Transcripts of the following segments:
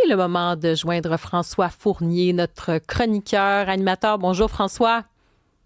le moment de joindre François Fournier, notre chroniqueur, animateur. Bonjour François.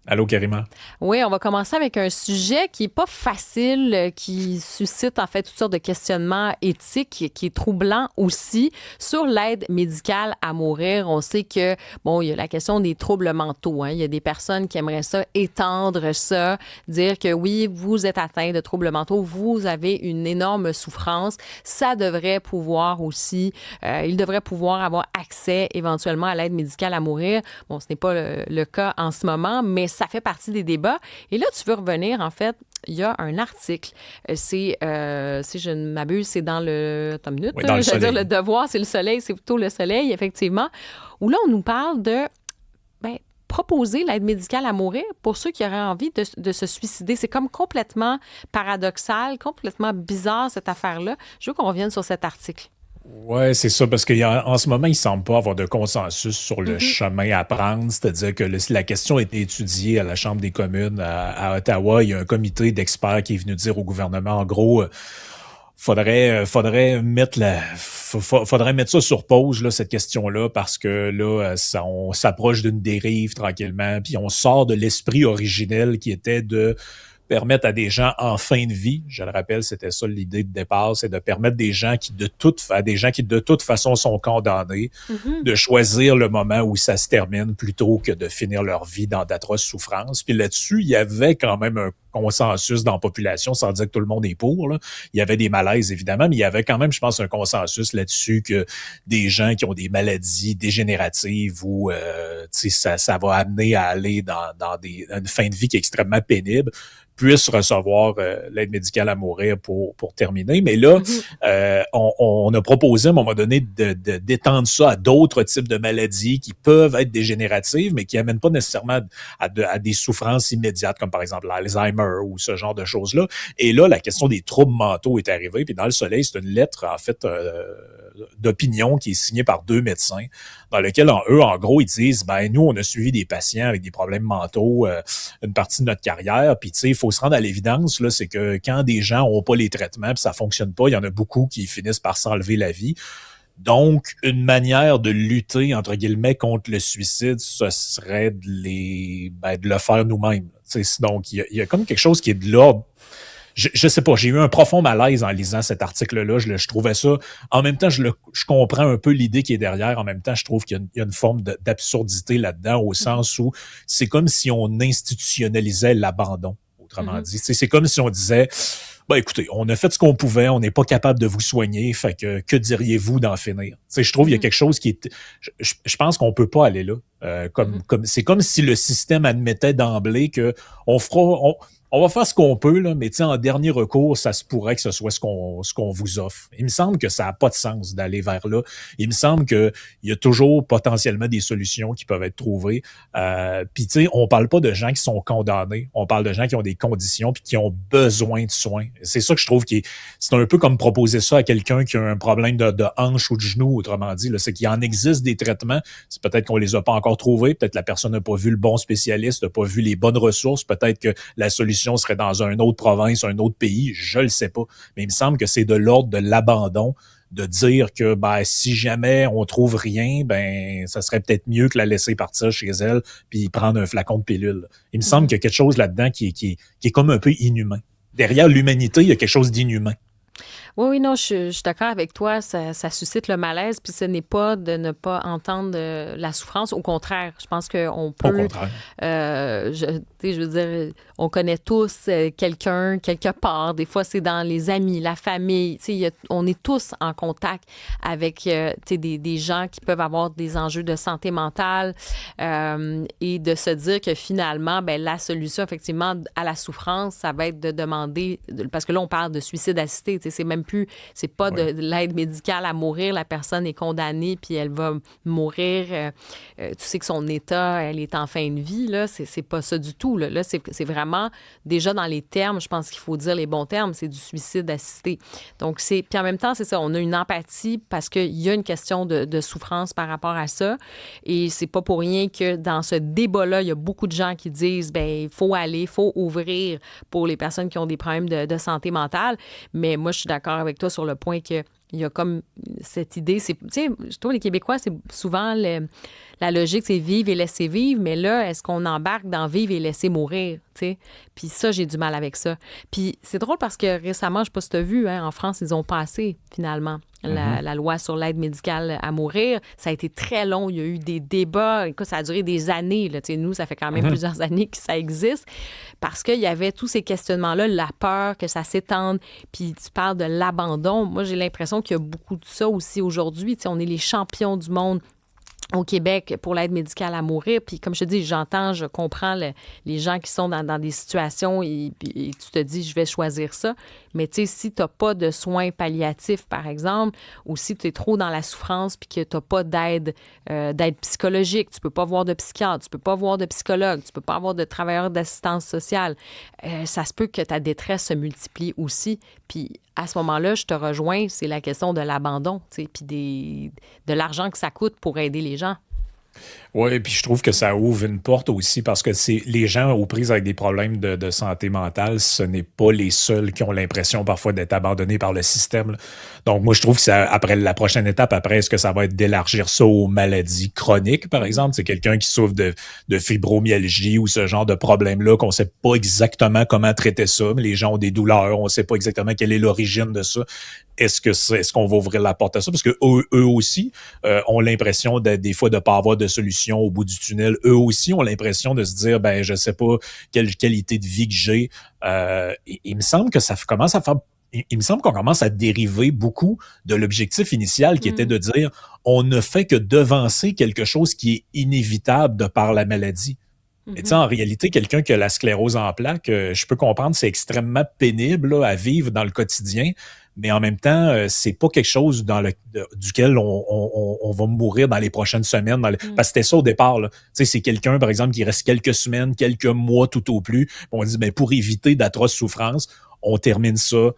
Allô, Karima? Oui, on va commencer avec un sujet qui est pas facile, qui suscite en fait toutes sortes de questionnements éthiques, qui est troublant aussi sur l'aide médicale à mourir. On sait que, bon, il y a la question des troubles mentaux, hein. Il y a des personnes qui aimeraient ça, étendre ça, dire que oui, vous êtes atteint de troubles mentaux, vous avez une énorme souffrance. Ça devrait pouvoir aussi, il devrait pouvoir avoir accès éventuellement à l'aide médicale à mourir. Bon, ce n'est pas le cas en ce moment, mais ça fait partie des débats. Et là, tu veux revenir, en fait, il y a un article. Si je ne m'abuse, c'est dans le... Attends une minute, Oui, dans le j'allais dire le soleil. devoir, c'est le soleil, c'est plutôt le soleil, effectivement, où là, on nous parle de proposer l'aide médicale à mourir pour ceux qui auraient envie de se suicider. C'est comme complètement paradoxal, complètement bizarre, cette affaire-là. Je veux qu'on revienne sur cet article. Ouais, c'est ça, parce qu'en ce moment, il ne semble pas avoir de consensus sur le Mhm. chemin à prendre. C'est-à-dire que la question a été étudiée à la Chambre des communes à Ottawa. Il y a un comité d'experts qui est venu dire au gouvernement, en gros, faudrait mettre ça sur pause, là, cette question-là, parce que là, on s'approche d'une dérive tranquillement, puis on sort de l'esprit originel qui était de permettre à des gens en fin de vie, je le rappelle, c'était ça l'idée de départ, c'est de permettre à des gens qui de toute façon sont condamnés, Mhm. de choisir le moment où ça se termine plutôt que de finir leur vie dans d'atroces souffrances. Puis là-dessus, il y avait quand même un consensus dans la population, sans dire que tout le monde est pour, là. Il y avait des malaises, évidemment, mais il y avait quand même, je pense, un consensus là-dessus que des gens qui ont des maladies dégénératives ou ça va amener à aller dans une fin de vie qui est extrêmement pénible puissent recevoir l'aide médicale à mourir pour terminer. Mais là, Mhm. on a proposé à un moment donné d'étendre ça à d'autres types de maladies qui peuvent être dégénératives, mais qui n'amènent pas nécessairement à des souffrances immédiates, comme par exemple l'Alzheimer ou ce genre de choses-là. Et là, la question des troubles mentaux est arrivée. Puis dans le soleil, c'est une lettre, en fait, d'opinion qui est signée par deux médecins, dans lequel, en gros, ils disent, ben nous, on a suivi des patients avec des problèmes mentaux une partie de notre carrière, puis tu sais, il faut se rendre à l'évidence, là, c'est que quand des gens n'ont pas les traitements, puis ça fonctionne pas, il y en a beaucoup qui finissent par s'enlever la vie. Donc, une manière de lutter, entre guillemets, contre le suicide, ce serait de le faire nous-mêmes. Donc, il y a comme quelque chose qui est de l'ordre. Je sais pas, j'ai eu un profond malaise en lisant cet article-là. Je trouvais ça. En même temps, je comprends un peu l'idée qui est derrière. En même temps, je trouve qu'il y a une forme d'absurdité là-dedans, au Mhm. sens où c'est comme si on institutionnalisait l'abandon, autrement Mhm. dit. C'est comme si on disait, ben écoutez, on a fait ce qu'on pouvait, on n'est pas capable de vous soigner, fait que diriez-vous d'en finir? Je trouve qu'il y a Mhm. quelque chose qui est. Je pense qu'on peut pas aller là. Mhm. C'est comme si le système admettait d'emblée que on fera. On va faire ce qu'on peut, là, mais en dernier recours, ça se pourrait que ce soit ce qu'on vous offre. Il me semble que ça n'a pas de sens d'aller vers là. Il me semble qu'il y a toujours potentiellement des solutions qui peuvent être trouvées. Puis, on parle pas de gens qui sont condamnés. On parle de gens qui ont des conditions puis qui ont besoin de soins. C'est ça que je trouve c'est un peu comme proposer ça à quelqu'un qui a un problème de hanche ou de genou, autrement dit. C'est qu'il en existe des traitements. C'est peut-être qu'on les a pas encore trouvés. Peut-être la personne n'a pas vu le bon spécialiste, n'a pas vu les bonnes ressources. Peut-être que la solution serait dans une autre province, un autre pays, je le sais pas. Mais il me semble que c'est de l'ordre de l'abandon, de dire que ben, si jamais on trouve rien, ben ça serait peut-être mieux que la laisser partir chez elle puis prendre un flacon de pilule. Il me semble Mhm. qu'il y a quelque chose là-dedans qui est comme un peu inhumain. Derrière l'humanité, il y a quelque chose d'inhumain. Oui, oui, non, je suis d'accord avec toi. Ça suscite le malaise, puis ce n'est pas de ne pas entendre la souffrance. Au contraire, je pense qu'on Au peut, contraire. tu sais, je veux dire, on connaît tous quelqu'un quelque part. Des fois, c'est dans les amis, la famille. Tu sais, on est tous en contact avec, tu sais, des gens qui peuvent avoir des enjeux de santé mentale et de se dire que finalement, ben, la solution, effectivement, à la souffrance, ça va être de demander, parce que là, on parle de suicide assisté, tu sais, c'est pas Oui. de l'aide médicale à mourir. La personne est condamnée puis elle va mourir. Tu sais que son état, elle est en fin de vie. Là, c'est pas ça du tout. Là, c'est vraiment déjà dans les termes. Je pense qu'il faut dire les bons termes. C'est du suicide assisté. Donc puis en même temps, c'est ça. On a une empathie parce qu'il y a une question de souffrance par rapport à ça. Et c'est pas pour rien que dans ce débat-là, il y a beaucoup de gens qui disent ben il faut ouvrir pour les personnes qui ont des problèmes de santé mentale. Mais moi, je suis d'accord avec toi sur le point que Il y a comme cette idée, tu sais, je trouve les Québécois, c'est souvent la logique, c'est vivre et laisser vivre, mais là, est-ce qu'on embarque dans vivre et laisser mourir, tu sais? Puis ça, j'ai du mal avec ça. Puis c'est drôle parce que récemment, je ne sais pas si tu as vu, hein, en France, ils ont passé finalement la loi sur l'aide médicale à mourir. Ça a été très long. Il y a eu des débats. Écoute, ça a duré des années. Là. Tu sais, nous, ça fait quand même plusieurs années que ça existe parce qu'il y avait tous ces questionnements-là, la peur que ça s'étende. Puis tu parles de l'abandon. Moi, j'ai l'impression qu'il y a beaucoup de ça aussi aujourd'hui. Tu sais, on est les champions du monde au Québec pour l'aide médicale à mourir. Puis comme je te dis, je comprends les gens qui sont dans des situations et tu te dis, je vais choisir ça. Mais tu sais, si tu n'as pas de soins palliatifs, par exemple, ou si tu es trop dans la souffrance puis que tu n'as pas d'aide psychologique, tu peux pas voir de psychiatre, tu peux pas voir de psychologue, tu peux pas avoir de travailleur d'assistance sociale, ça se peut que ta détresse se multiplie aussi. Puis à ce moment-là, je te rejoins, c'est la question de l'abandon, tu sais, puis de l'argent que ça coûte pour aider les gens. Oui, puis je trouve que ça ouvre une porte aussi parce que c'est les gens aux prises avec des problèmes de santé mentale, ce n'est pas les seuls qui ont l'impression parfois d'être abandonnés par le système. Là. Donc moi, je trouve que ça, après la prochaine étape, après, est-ce que ça va être d'élargir ça aux maladies chroniques, par exemple? C'est quelqu'un qui souffre de fibromyalgie ou ce genre de problème-là qu'on ne sait pas exactement comment traiter ça, mais les gens ont des douleurs, on ne sait pas exactement quelle est l'origine de ça. Est-ce qu'on va ouvrir la porte à ça? Parce que eux aussi ont l'impression des fois de ne pas avoir de solution au bout du tunnel. Eux aussi ont l'impression de se dire, ben je sais pas quelle qualité de vie que j'ai. Il me semble que ça commence à faire... Il me semble qu'on commence à dériver beaucoup de l'objectif initial qui était de dire on ne fait que devancer quelque chose qui est inévitable de par la maladie. Mais tu sais, en réalité, quelqu'un qui a la sclérose en plaques, je peux comprendre, c'est extrêmement pénible là, à vivre dans le quotidien, mais en même temps, c'est pas quelque chose duquel on va mourir dans les prochaines semaines. Parce que c'était ça au départ. Là. Tu sais, c'est quelqu'un, par exemple, qui reste quelques semaines, quelques mois tout au plus. On dit, ben, pour éviter d'atroces souffrances, on termine ça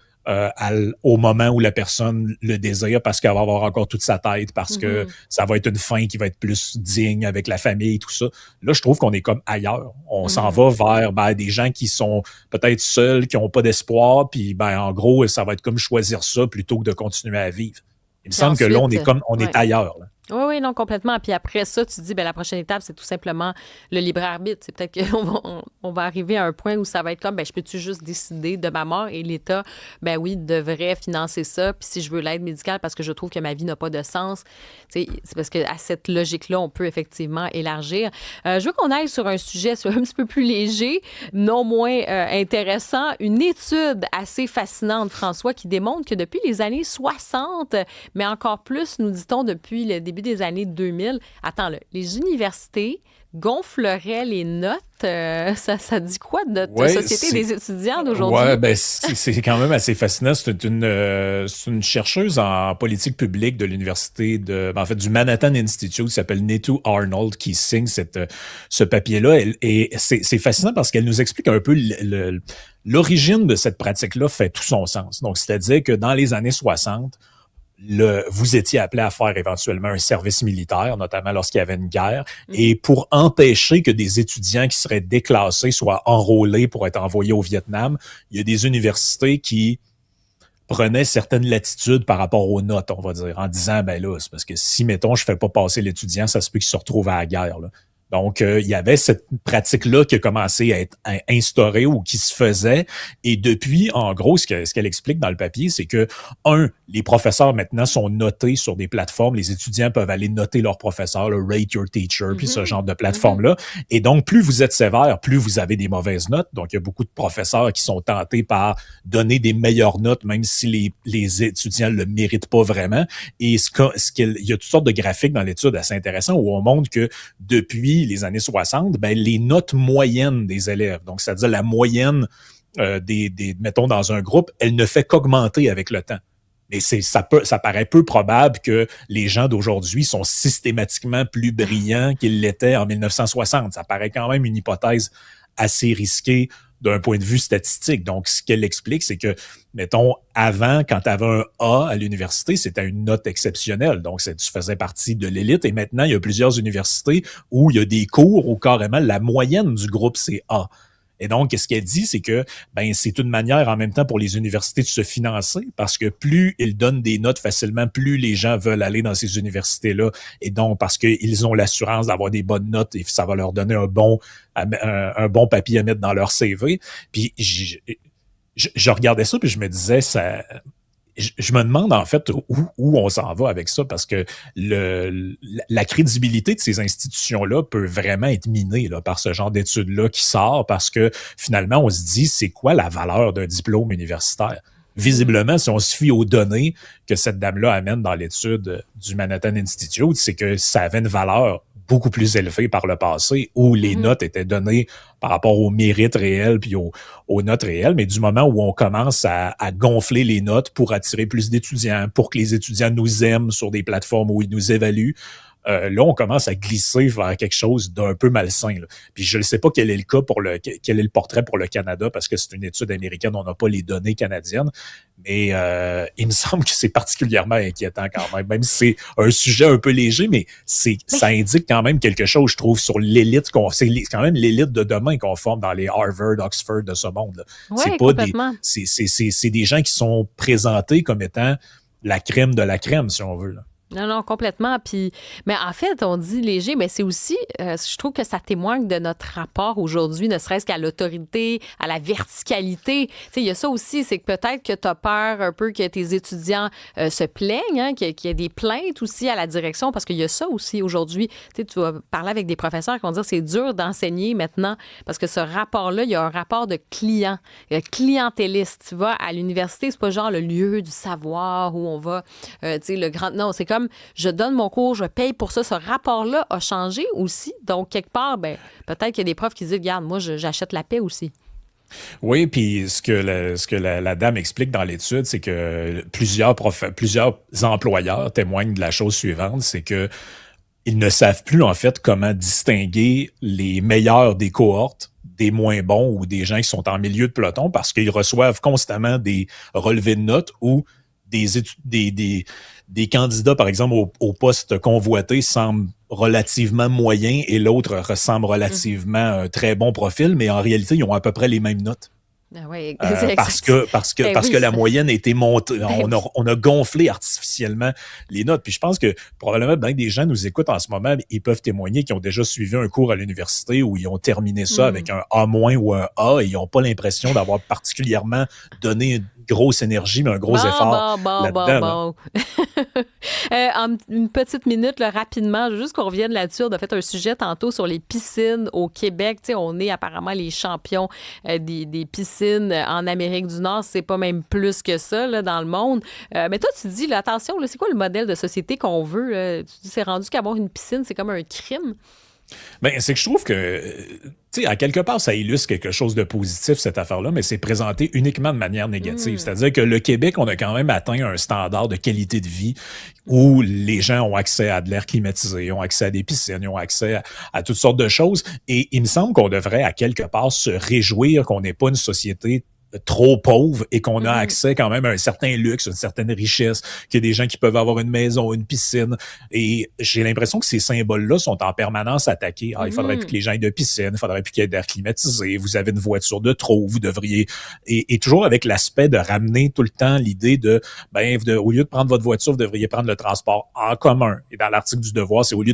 au moment où la personne le désire parce qu'elle va avoir encore toute sa tête, parce que ça va être une fin qui va être plus digne avec la famille et tout ça. Là, je trouve qu'on est comme ailleurs. On s'en va vers des gens qui sont peut-être seuls, qui n'ont pas d'espoir, puis ben en gros, ça va être comme choisir ça plutôt que de continuer à vivre. Il me semble que là, on est ailleurs. Là. Oui, non, complètement. Puis après ça, tu te dis, bien, la prochaine étape, c'est tout simplement le libre arbitre. C'est peut-être qu'on va arriver à un point où ça va être comme, bien, je peux-tu juste décider de ma mort et l'État, ben oui, devrait financer ça. Puis si je veux l'aide médicale parce que je trouve que ma vie n'a pas de sens, c'est parce qu'à cette logique-là, on peut effectivement élargir. Je veux qu'on aille sur un sujet un petit peu plus léger, non moins intéressant. Une étude assez fascinante, François, qui démontre que depuis les années 60, mais encore plus, nous dit-on, depuis le début des années 2000. Attends, là, les universités gonfleraient les notes. Ça dit quoi de notre société des étudiants d'aujourd'hui? Oui, ben c'est quand même assez fascinant. C'est une chercheuse en politique publique de l'université du Manhattan Institute, qui s'appelle Neetu Arnold, qui signe ce papier-là. Et c'est fascinant parce qu'elle nous explique un peu l'origine de cette pratique-là fait tout son sens. Donc, c'est-à-dire que dans les années 60, vous étiez appelé à faire éventuellement un service militaire, notamment lorsqu'il y avait une guerre, et pour empêcher que des étudiants qui seraient déclassés soient enrôlés pour être envoyés au Vietnam, il y a des universités qui prenaient certaines latitudes par rapport aux notes, on va dire, en disant, ben là, c'est parce que si, mettons, je fais pas passer l'étudiant, ça se peut qu'il se retrouve à la guerre, là. Donc, il y avait cette pratique-là qui a commencé à être instaurée ou qui se faisait. Et depuis, en gros, ce qu'elle explique dans le papier, c'est que, les professeurs maintenant sont notés sur des plateformes. Les étudiants peuvent aller noter leurs professeurs, le Rate Your Teacher, puis ce genre de plateforme-là. Et donc, plus vous êtes sévère, plus vous avez des mauvaises notes. Donc, il y a beaucoup de professeurs qui sont tentés par donner des meilleures notes, même si les étudiants ne le méritent pas vraiment. Et il y a toutes sortes de graphiques dans l'étude assez intéressants où on montre que depuis les années 60, ben, les notes moyennes des élèves, donc c'est-à-dire la moyenne mettons, dans un groupe, elle ne fait qu'augmenter avec le temps. Mais ça paraît peu probable que les gens d'aujourd'hui sont systématiquement plus brillants qu'ils l'étaient en 1960. Ça paraît quand même une hypothèse assez risquée d'un point de vue statistique. Donc, ce qu'elle explique, c'est que, mettons, avant, quand tu avais un A à l'université, c'était une note exceptionnelle. Donc, tu faisais partie de l'élite. Et maintenant, il y a plusieurs universités où il y a des cours où carrément la moyenne du groupe, c'est A. Et donc, ce qu'elle dit, c'est que c'est une manière en même temps pour les universités de se financer parce que plus ils donnent des notes facilement, plus les gens veulent aller dans ces universités-là. Et donc, parce qu'ils ont l'assurance d'avoir des bonnes notes et ça va leur donner un bon papier à mettre dans leur CV. Puis, je regardais ça puis je me disais, je me demande en fait où on s'en va avec ça parce que la crédibilité de ces institutions-là peut vraiment être minée là, par ce genre d'études-là qui sort parce que finalement, on se dit, c'est quoi la valeur d'un diplôme universitaire? Visiblement, si on se fie aux données que cette dame-là amène dans l'étude du Manhattan Institute, c'est que ça avait une valeur beaucoup plus élevée par le passé où les notes étaient données par rapport aux mérites réels puis aux notes réelles, mais du moment où on commence à gonfler les notes pour attirer plus d'étudiants, pour que les étudiants nous aiment sur des plateformes où ils nous évaluent, là, on commence à glisser vers quelque chose d'un peu malsain. Là. Puis je ne sais pas quel est le cas quel est le portrait pour le Canada, parce que c'est une étude américaine, on n'a pas les données canadiennes, mais il me semble que c'est particulièrement inquiétant quand même si c'est un sujet un peu léger, mais ça indique quand même quelque chose, je trouve, sur l'élite, c'est quand même l'élite de demain qu'on forme dans les Harvard, Oxford de ce monde. Là. Oui, c'est pas complètement. c'est des gens qui sont présentés comme étant la crème de la crème, si on veut. Là. Non, complètement. Puis, mais en fait, on dit léger, mais c'est aussi, je trouve que ça témoigne de notre rapport aujourd'hui, ne serait-ce qu'à l'autorité, à la verticalité. Tu sais, il y a ça aussi, c'est que peut-être que tu as peur un peu que tes étudiants se plaignent, hein, qu'il y ait des plaintes aussi à la direction, parce qu'il y a ça aussi aujourd'hui. Tu sais, tu vas parler avec des professeurs qui vont dire c'est dur d'enseigner maintenant, parce que ce rapport-là, il y a un rapport de client, clientéliste. Tu vas à l'université, c'est pas genre le lieu du savoir où on va, tu sais, le grand... Non, c'est comme je donne mon cours, je paye pour ça. Ce rapport-là a changé aussi. Donc, quelque part, peut-être qu'il y a des profs qui disent, regarde, moi, j'achète la paix aussi. Oui, puis ce que la dame explique dans l'étude, c'est que plusieurs employeurs témoignent de la chose suivante, c'est que ils ne savent plus en fait comment distinguer les meilleurs des cohortes des moins bons ou des gens qui sont en milieu de peloton parce qu'ils reçoivent constamment des relevés de notes ou des candidats, par exemple, au poste convoité semblent relativement moyens et l'autre ressemble relativement à un très bon profil, mais en réalité, ils ont à peu près les mêmes notes. Ah oui, parce que la moyenne a été montée. On a gonflé artificiellement les notes. Puis je pense que probablement bien des gens nous écoutent en ce moment, ils peuvent témoigner qu'ils ont déjà suivi un cours à l'université où ils ont terminé ça avec un A- ou un A et ils n'ont pas l'impression d'avoir particulièrement donné une grosse énergie, mais un gros effort là-dedans. En une petite minute, là, rapidement, juste qu'on revienne là-dessus. On a fait un sujet tantôt sur les piscines au Québec. Tu sais, on est apparemment les champions des piscines en Amérique du Nord. C'est pas même plus que ça là, dans le monde. Mais toi, tu dis, là, attention, là, c'est quoi le modèle de société qu'on veut? Là? Tu dis, c'est rendu qu'avoir une piscine, c'est comme un crime. Ben, c'est que je trouve que, tu sais, à quelque part, ça illustre quelque chose de positif, cette affaire-là, mais c'est présenté uniquement de manière négative. C'est-à-dire que le Québec, on a quand même atteint un standard de qualité de vie où les gens ont accès à de l'air climatisé, ont accès à des piscines, ont accès à toutes sortes de choses. Et il me semble qu'on devrait, à quelque part, se réjouir qu'on n'ait pas une société trop pauvre et qu'on a accès quand même à un certain luxe, une certaine richesse, qu'il y a des gens qui peuvent avoir une maison, une piscine. Et j'ai l'impression que ces symboles-là sont en permanence attaqués. Ah, il faudrait plus que les gens aient de piscine, il faudrait plus qu'il y ait d'air climatisé, vous avez une voiture de trop, vous devriez... Et toujours avec l'aspect de ramener tout le temps l'idée de, au lieu de prendre votre voiture, vous devriez prendre le transport en commun. Et dans l'article du Devoir, c'est au lieu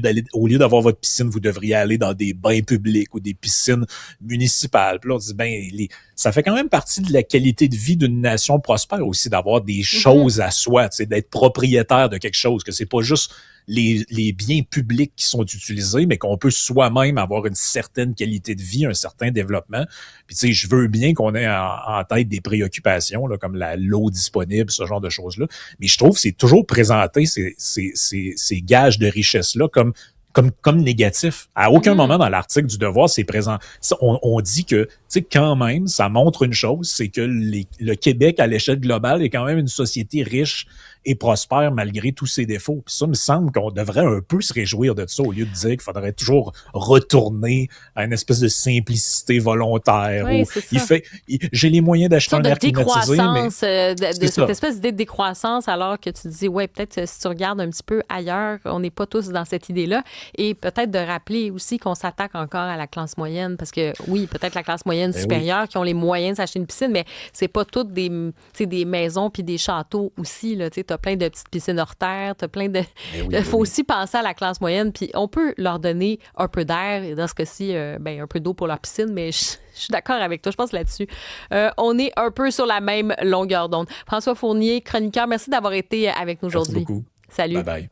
d'avoir votre piscine, vous devriez aller dans des bains publics ou des piscines municipales. Puis là, on dit, ça fait quand même partie de la qualité de vie d'une nation prospère aussi, d'avoir des choses à soi, d'être propriétaire de quelque chose, que c'est pas juste les biens publics qui sont utilisés, mais qu'on peut soi-même avoir une certaine qualité de vie, un certain développement. Puis tu sais, je veux bien qu'on ait en tête des préoccupations, là, comme l'eau disponible, ce genre de choses-là, mais je trouve que c'est toujours présenté ces gages de richesse-là comme négatif. À aucun moment dans l'article du Devoir, c'est présent. On dit que, tu sais, quand même, ça montre une chose, c'est que le Québec, à l'échelle globale, est quand même une société riche et prospère malgré tous ses défauts. Puis ça, me semble qu'on devrait un peu se réjouir de ça au lieu de dire qu'il faudrait toujours retourner à une espèce de simplicité volontaire. Oui, c'est ça. J'ai les moyens d'acheter un air climatisé, mais... cette espèce d'idée de décroissance, alors que tu dis, ouais, peut-être si tu regardes un petit peu ailleurs, on n'est pas tous dans cette idée-là. Et peut-être de rappeler aussi qu'on s'attaque encore à la classe moyenne, parce que oui, peut-être la classe moyenne moyenne Ben supérieure qui ont les moyens de s'acheter une piscine, mais c'est pas toutes des maisons puis des châteaux aussi. Tu as plein de petites piscines hors terre, tu as plein de... Il faut aussi penser à la classe moyenne, puis on peut leur donner un peu d'air, et dans ce cas-ci, un peu d'eau pour leur piscine, mais je suis d'accord avec toi, je pense là-dessus. On est un peu sur la même longueur d'onde. François Fournier, chroniqueur, merci d'avoir été avec nous aujourd'hui. Merci beaucoup. Salut. Bye bye.